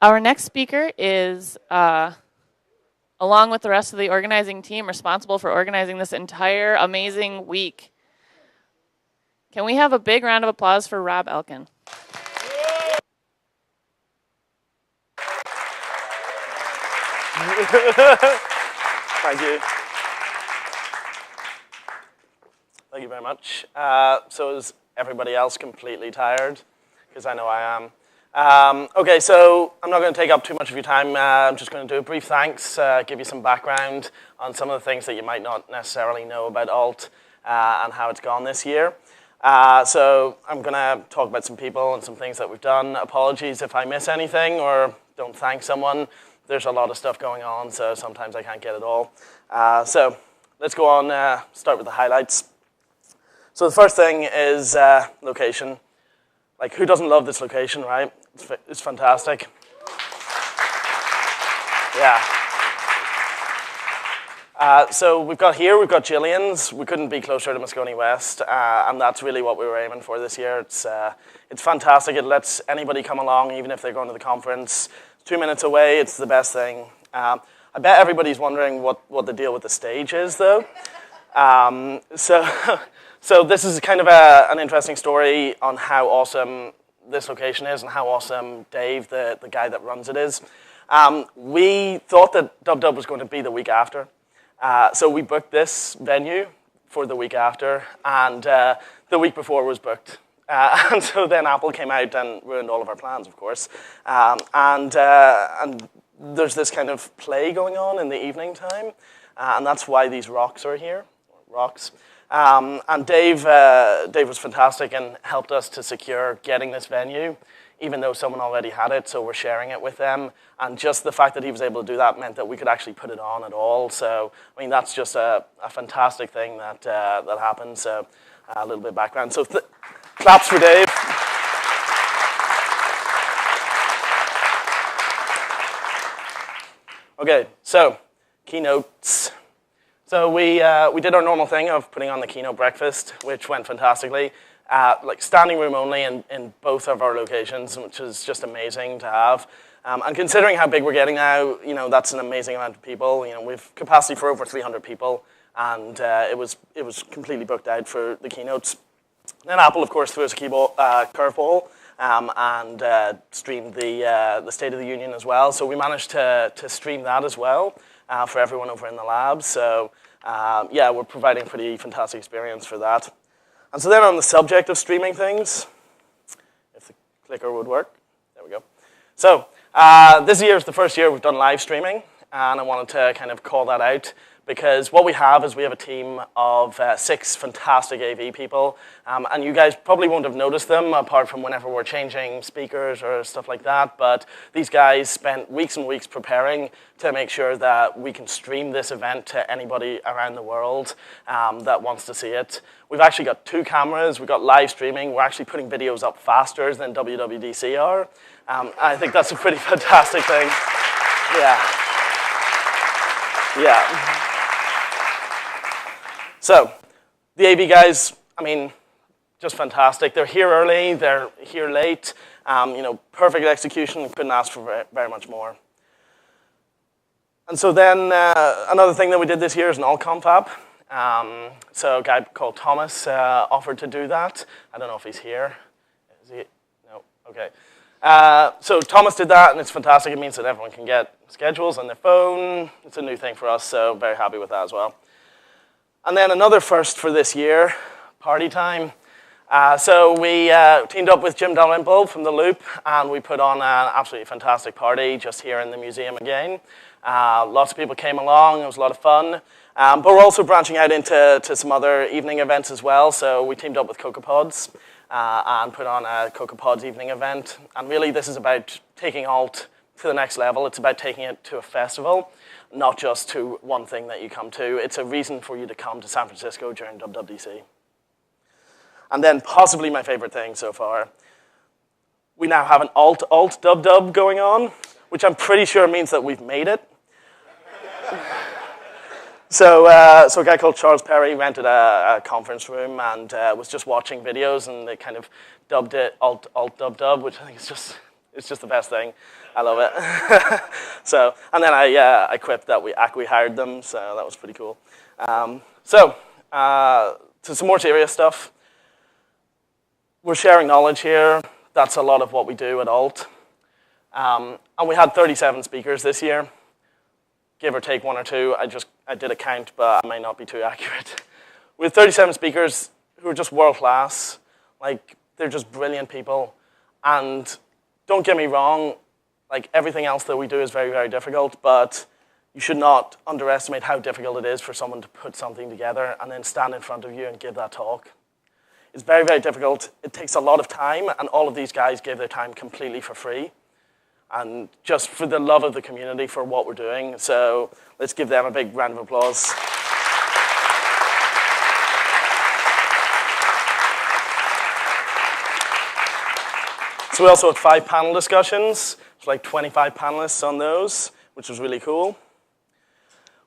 Our next speaker is, along with the rest of the organizing team, responsible for organizing this entire amazing week. Can we have a big round of applause for Rob Elkin? Thank you. Thank you very much. So is everybody else completely tired? Because I know I am. Okay, so I'm not going to take up too much of your time. I'm just going to do a brief thanks, give you some background on some of the things that you might not necessarily know about Alt and how it's gone this year. So I'm going to talk about some people and some things that we've done. Apologies if I miss anything or don't thank someone. There's a lot of stuff going on, so sometimes I can't get it all. So let's go on, start with the highlights. So the first thing is location. Like, who doesn't love this location, right? It's fantastic. Yeah. So we've got Gillian's. We couldn't be closer to Moscone West, and that's really what we were aiming for this year. It's fantastic. It lets anybody come along, even if they're going to the conference. 2 minutes away, it's the best thing. I bet everybody's wondering what the deal with the stage is, though. So this is kind of an interesting story on how awesome this location is and how awesome Dave, the guy that runs it, is. We thought that DubDub was going to be the week after. So we booked this venue for the week after, and the week before was booked. And so then Apple came out and ruined all of our plans, of course. And there's this kind of play going on in the evening time, and that's why these rocks are here, rocks. And Dave was fantastic and helped us to secure getting this venue, even though someone already had it, so we're sharing it with them. And just the fact that he was able to do that meant that we could actually put it on at all. So, I mean, that's just a fantastic thing that happened. So, a little bit of background. So, claps for Dave. Okay, so keynotes. So we did our normal thing of putting on the keynote breakfast, which went fantastically. Like standing room only in both of our locations, which is just amazing to have. And considering how big we're getting now, you know, that's an amazing amount of people. You know, we've capacity for over 300 people, and it was completely booked out for the keynotes. Then Apple, of course, threw us a curveball and streamed the State of the Union as well. So we managed to stream that as well for everyone over in the lab. So yeah, we're providing a pretty fantastic experience for that. And so then on the subject of streaming things, if the clicker would work, there we go. So this year is the first year we've done live streaming, and I wanted to kind of call that out because what we have is we have a team of 6 fantastic AV people, and you guys probably won't have noticed them apart from whenever we're changing speakers or stuff like that, but these guys spent weeks and weeks preparing to make sure that we can stream this event to anybody around the world that wants to see it. We've actually got 2 cameras, we've got live streaming, we're actually putting videos up faster than WWDC are. I think that's a pretty fantastic thing. Yeah. So, the AV guys, I mean, just fantastic. They're here early, they're here late. You know, perfect execution, couldn't ask for very much more. And so then, another thing that we did this year is an AltConf app. So a guy called Thomas offered to do that. I don't know if he's here. Is he? No, okay. So Thomas did that, and it's fantastic. It means that everyone can get schedules on their phone. It's a new thing for us, so very happy with that as well. And then another first for this year, party time. So we teamed up with Jim Dalrymple from The Loop, and we put on an absolutely fantastic party just here in the museum again. Lots of people came along. It was a lot of fun. But we're also branching out into some other evening events as well. So we teamed up with CocoaPods and put on a CocoaPods evening event. And really, this is about taking Alt to the next level. It's about taking it to a festival, not just to one thing that you come to. It's a reason for you to come to San Francisco during WWDC. And then possibly my favorite thing so far, we now have an AltDubDub going on, which I'm pretty sure means that we've made it. So a guy called Charles Perry rented a conference room and was just watching videos, and they kind of dubbed it AltDubDub, which I think is It's just the best thing. I love it. So, and then I quipped that we hired them, so that was pretty cool. To some more serious stuff. We're sharing knowledge here. That's a lot of what we do at Alt. And we had 37 speakers this year, give or take one or two. I did a count, but I might not be too accurate. We had 37 speakers who are just world class. Like, they're just brilliant people. And don't get me wrong, like everything else that we do is very, very difficult, but you should not underestimate how difficult it is for someone to put something together and then stand in front of you and give that talk. It's very, very difficult. It takes a lot of time, and all of these guys gave their time completely for free, and just for the love of the community for what we're doing. So let's give them a big round of applause. So we also had 5 panel discussions. There's like 25 panelists on those, which was really cool.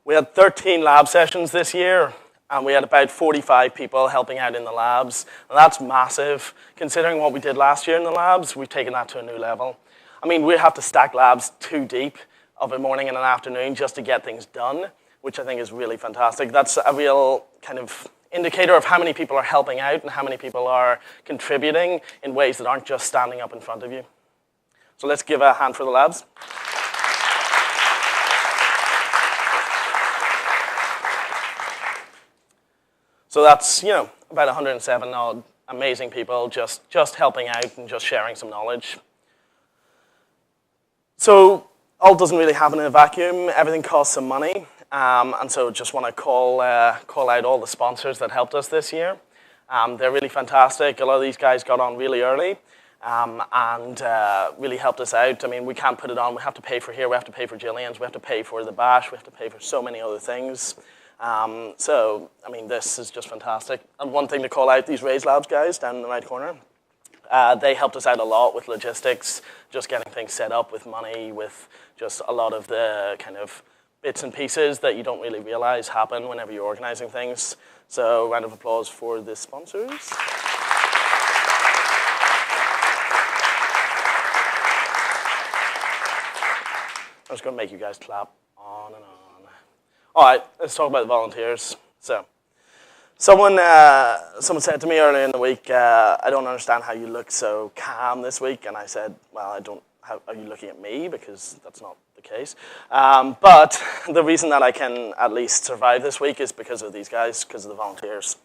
We had 13 lab sessions this year, and we had about 45 people helping out in the labs. And that's massive. Considering what we did last year in the labs, we've taken that to a new level. I mean, we have to stack labs 2 deep of a morning and an afternoon just to get things done, which I think is really fantastic. That's a real kind of indicator of how many people are helping out and how many people are contributing in ways that aren't just standing up in front of you. So let's give a hand for the labs. So that's, about 107 odd amazing people just helping out and just sharing some knowledge. So Alt doesn't really happen in a vacuum. Everything costs some money. And so just want to call out all the sponsors that helped us this year. They're really fantastic. A lot of these guys got on really early and really helped us out. I mean, we can't put it on. We have to pay for here. We have to pay for Jillian's. We have to pay for the bash. We have to pay for so many other things. So, I mean, this is just fantastic. And one thing to call out, these Raise Labs guys down in the right corner, they helped us out a lot with logistics, just getting things set up with money, with just a lot of the kind of bits and pieces that you don't really realize happen whenever you're organizing things. So, round of applause for the sponsors. I'm just going to make you guys clap on and on. All right, let's talk about the volunteers. So, someone said to me earlier in the week, I don't understand how you look so calm this week. And I said, well, are you looking at me? Because that's not the case. But the reason that I can at least survive this week is because of these guys, because of the volunteers.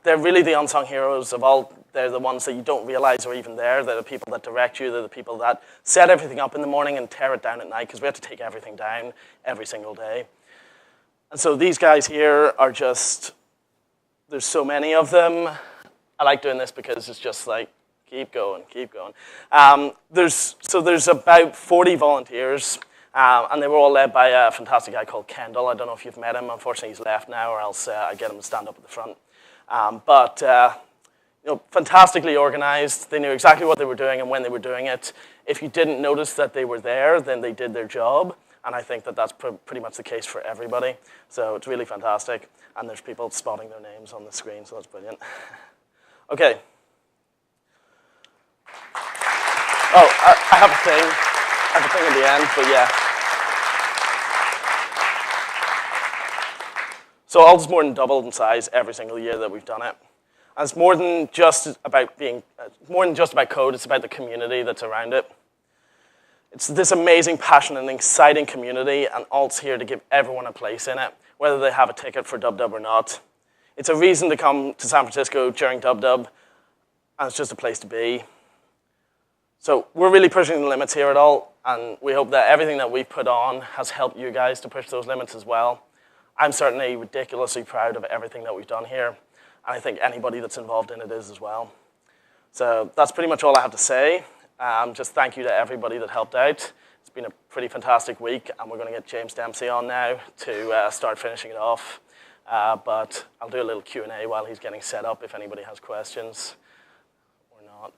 They're really the unsung heroes of all. They're the ones that you don't realize are even there. They're the people that direct you. They're the people that set everything up in the morning and tear it down at night, because we have to take everything down every single day. And so these guys here are just, there's so many of them. I like doing this because it's just like, keep going, keep going. There's about 40 volunteers, and they were all led by a fantastic guy called Kendall. I don't know if you've met him. Unfortunately, he's left now, or else I get him to stand up at the front. Fantastically organized. They knew exactly what they were doing and when they were doing it. If you didn't notice that they were there, then they did their job. And I think that that's pretty much the case for everybody. So it's really fantastic. And there's people spotting their names on the screen, so that's brilliant. Okay. Oh, I have a thing. I have a thing at the end, but yeah. So Alt's more than doubled in size every single year that we've done it. And it's more than just about code. It's about the community that's around it. It's this amazing, passionate, and exciting community, and Alt's here to give everyone a place in it, whether they have a ticket for DubDub or not. It's a reason to come to San Francisco during DubDub, and it's just a place to be. So we're really pushing the limits here at Alt, and we hope that everything that we've put on has helped you guys to push those limits as well. I'm certainly ridiculously proud of everything that we've done here, and I think anybody that's involved in it is as well. So that's pretty much all I have to say. Just thank you to everybody that helped out. It's been a pretty fantastic week, and we're going to get James Dempsey on now to start finishing it off. But I'll do a little Q&A while he's getting set up if anybody has questions or not.